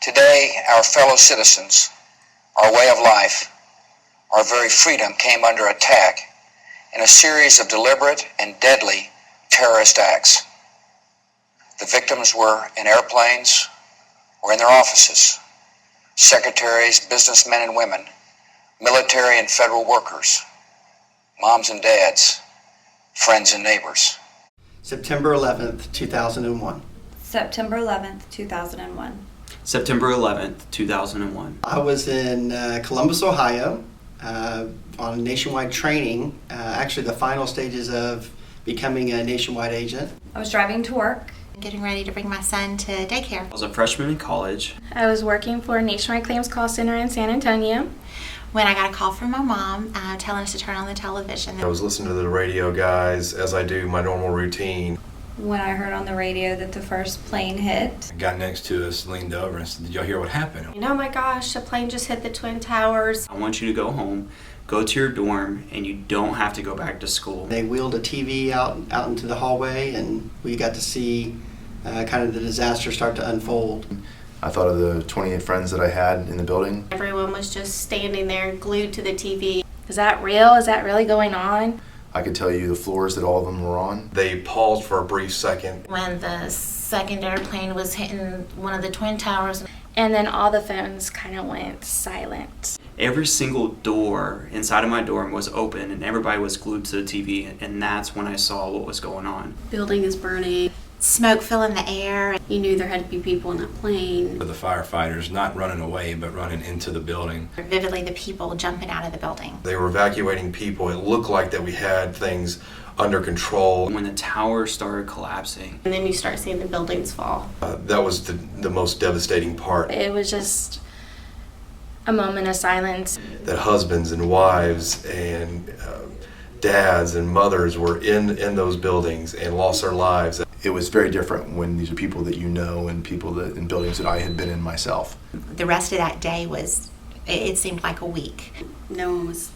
Today, our fellow citizens, our way of life, our very freedom came under attack in a series of deliberate and deadly terrorist acts. The victims were in airplanes or in their offices, secretaries, businessmen and women, military and federal workers, moms and dads, friends and neighbors. September 11th, 2001. September 11th, 2001. September 11th, 2001. I was in Columbus, Ohio, on nationwide training, actually the final stages of becoming a nationwide agent. I was driving to work. Getting ready to bring my son to daycare. I was a freshman in college. I was working for a nationwide claims call center in San Antonio. When I got a call from my mom telling us to turn on the television. I was listening to the radio guys as I do my normal routine. When I heard on the radio that the first plane hit. The guy next to us leaned over and said, "Did y'all hear what happened?" Oh my gosh, a plane just hit the Twin Towers. I want you to go home, go to your dorm, and you don't have to go back to school. They wheeled a TV out into the hallway, and we got to see kind of the disaster start to unfold. I thought of the 28 friends that I had in the building. Everyone was just standing there glued to the TV. Is that real? Is that really going on? I could tell you the floors that all of them were on. They paused for a brief second. When the second airplane was hitting one of the Twin Towers. And then all the phones kind of went silent. Every single door inside of my dorm was open and everybody was glued to the TV, and that's when I saw what was going on. Building is burning. Smoke filling the air. You knew there had to be people in that plane. The firefighters not running away, but running into the building. Vividly, the people jumping out of the building. They were evacuating people. It looked like that we had things under control. When the tower started collapsing. And then you start seeing the buildings fall. That was the most devastating part. It was just a moment of silence. That husbands and wives and dads and mothers were in those buildings and lost their lives. It was very different when these are people that you know and people that in buildings that I had been in myself. The rest of that day it seemed like a week. No one was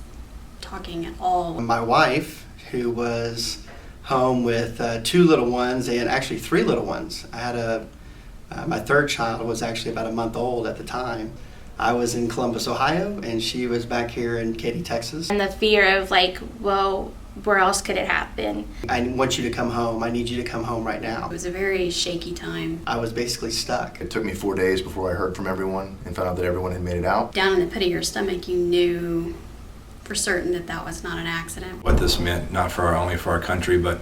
talking at all. My wife, who was home with 2 little ones and actually 3 little ones. I had my third child was actually about a month old at the time. I was in Columbus, Ohio, and she was back here in Katy, Texas. And the fear of well, where else could it happen? I want you to come home. I need you to come home right now. It was a very shaky time. I was basically stuck. It took me 4 days before I heard from everyone and found out that everyone had made it out. Down in the pit of your stomach, you knew for certain that was not an accident. What this meant, not only for our country, but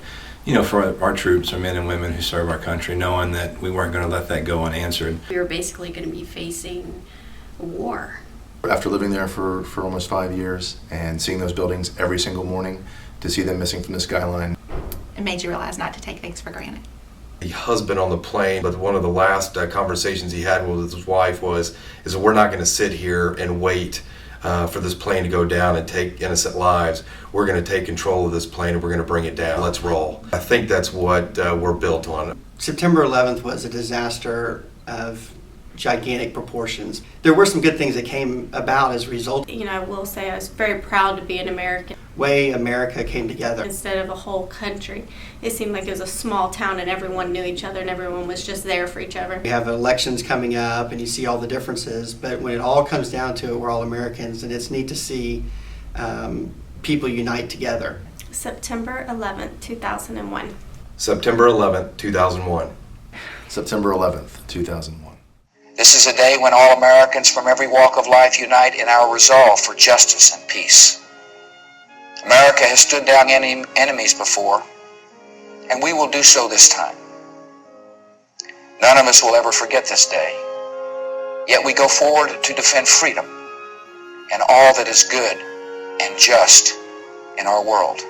for our troops, our men and women who serve our country, knowing that we weren't going to let that go unanswered. We were basically going to be facing a war. After living there for almost 5 years and seeing those buildings every single morning, to see them missing from the skyline. It made you realize not to take things for granted. The husband on the plane, but one of the last conversations he had with his wife is we're not going to sit here and wait for this plane to go down and take innocent lives. We're going to take control of this plane and we're going to bring it down. Let's roll. I think that's what we're built on. September 11th was a disaster of gigantic proportions. There were some good things that came about as a result. I will say I was very proud to be an American. Way America came together. Instead of a whole country, it seemed like it was a small town and everyone knew each other and everyone was just there for each other. We have elections coming up and you see all the differences, but when it all comes down to it, we're all Americans, and it's neat to see people unite together. September 11th, 2001. September 11th, 2001. September 11th, 2001. This is a day when all Americans from every walk of life unite in our resolve for justice and peace. America has stood down enemies before, and we will do so this time. None of us will ever forget this day, yet we go forward to defend freedom and all that is good and just in our world.